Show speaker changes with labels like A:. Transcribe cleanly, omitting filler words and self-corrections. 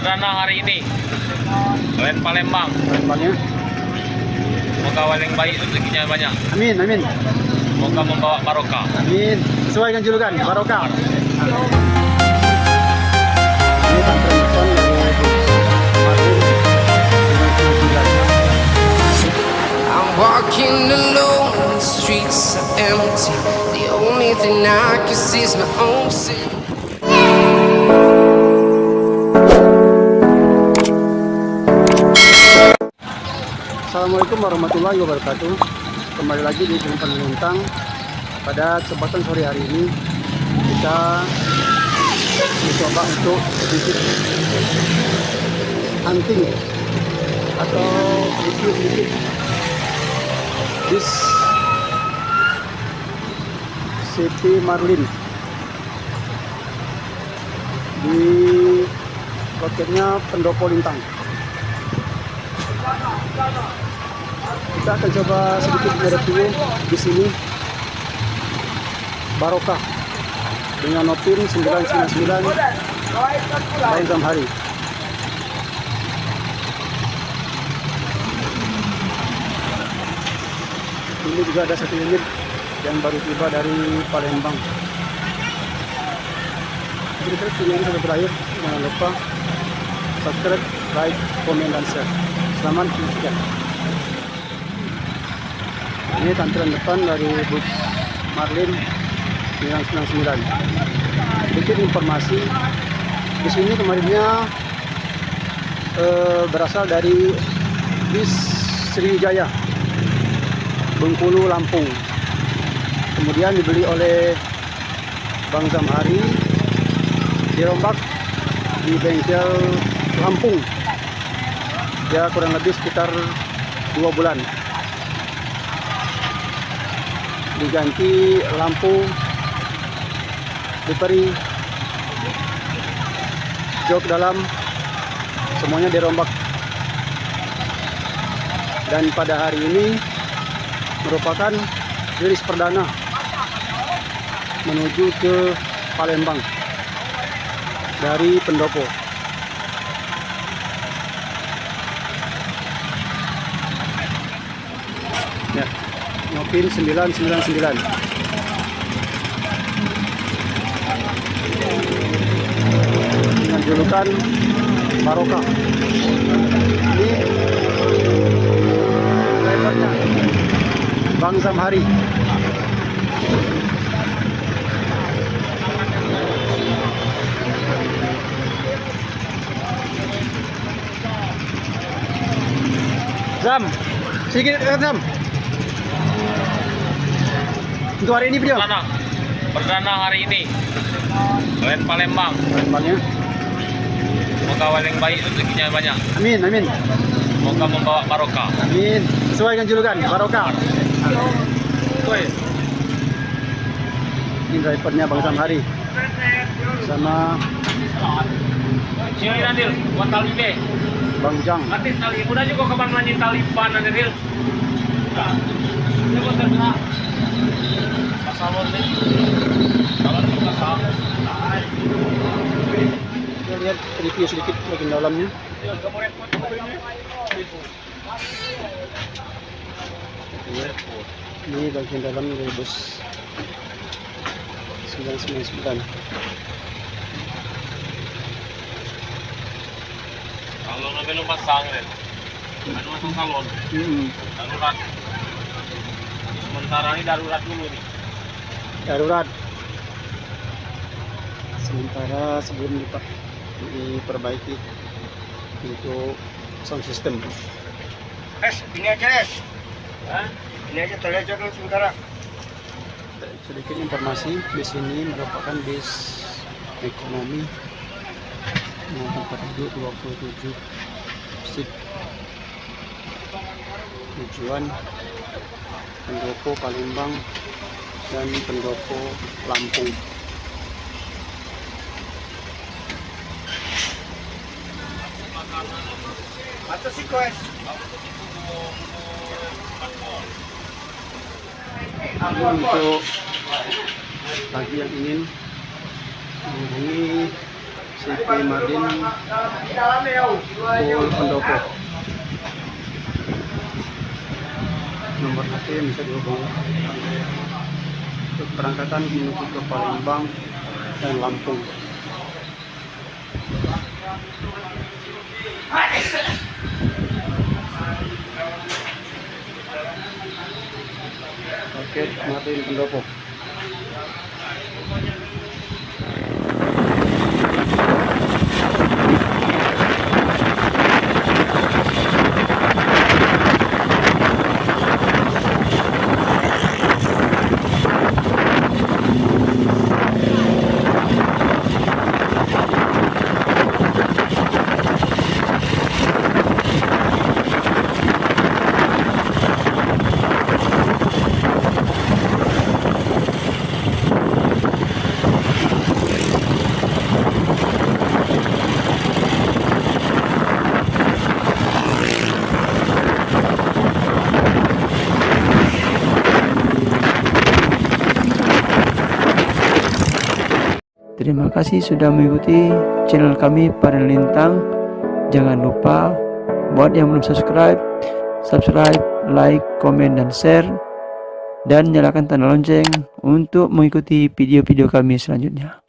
A: perdana hari ini Land Palembang.
B: Palembangnya.
A: Semoga paling baik rezekinya banyak.
B: Amin, amin.
A: Semoga membawa barokah.
B: Amin. Sesuai dengan julukan barokah. Ini tantrum depan dari Martin.
C: I'm walking alone, the streets are empty. The only thing I can see is my own sin.
B: Assalamualaikum warahmatullahi wabarakatuh. Kembali lagi di Film Lintang. Pada kesempatan sore hari ini kita mencoba untuk sedikit hunting atau review sedikit bis City Marlin di loketnya Pendopo Lintang. Kita akan coba sedikit mereview di sini barokah dengan Nopin 999 Bang Zamhari. Ini juga ada satu unit yang baru tiba dari Palembang. Kira-kira video ini sudah berakhir. Jangan lupa subscribe, like, komen, dan share. Selamat menyaksikan. Ini tampilan depan dari bus Marlin 999. Sedikit informasi, di sini kemarinnya berasal dari bis Sriwijaya Bengkulu, Lampung. Kemudian dibeli oleh Bang Zamhari, dirombak di bengkel Lampung. Ya kurang lebih sekitar 2 bulan. Diganti lampu, diberi jok dalam, semuanya dirombak. Dan pada hari ini merupakan rilis perdana menuju ke Palembang dari Pendopo. Ya, Nopin 999 dengan julukan barokah. Ini drivernya Bang Zamhari. Zam, sedikit Zam. Untuk hari ini video.
A: Perdana hari ini Land Palembang.
B: Palembangnya.
A: Semoga paling baik rezekinya banyak.
B: Amin, amin.
A: Semoga membawa barokah.
B: Amin. Sesuai dengan julukan barokah. Ini drivernya Bang Zamhari sama
A: Sini Nadil, buat tali deh.
B: Bang Jang.
A: Nanti tali udah juga kapan lanjut tali ban Nadil. Ini buat terkena. Pasalon nih. Kalau kita salah.
B: Kita lihat review sedikit bagian dalamnya. Ini bagian dalam dari bus 999.
A: Kalau nanti lu pasang deh. Anu masang salon. Darurat. Sementara ini darurat dulu nih.
B: Darurat. Sementara sebelum diperbaiki untuk sound system.
D: Ini aja, Ini aja terlihat dulu sementara.
B: Sedikit informasi, bis ini merupakan bis ekonomi dengan tempat duduk 27 seat. Tujuan Pendopo Palembang dan Pendopo Lampung.
D: Atas sih guys.
B: Untuk bagi yang ingin menghubungi CP Madin Pul Pendopo. Nomor HP bisa dihubungi untuk keberangkatan menuju ke Palembang dan Lampung. Paket Madin Pendopo. Terima kasih sudah mengikuti channel kami Panel Lintang. Jangan lupa buat yang belum subscribe, like, komen, dan share, dan nyalakan tanda lonceng untuk mengikuti video-video kami selanjutnya.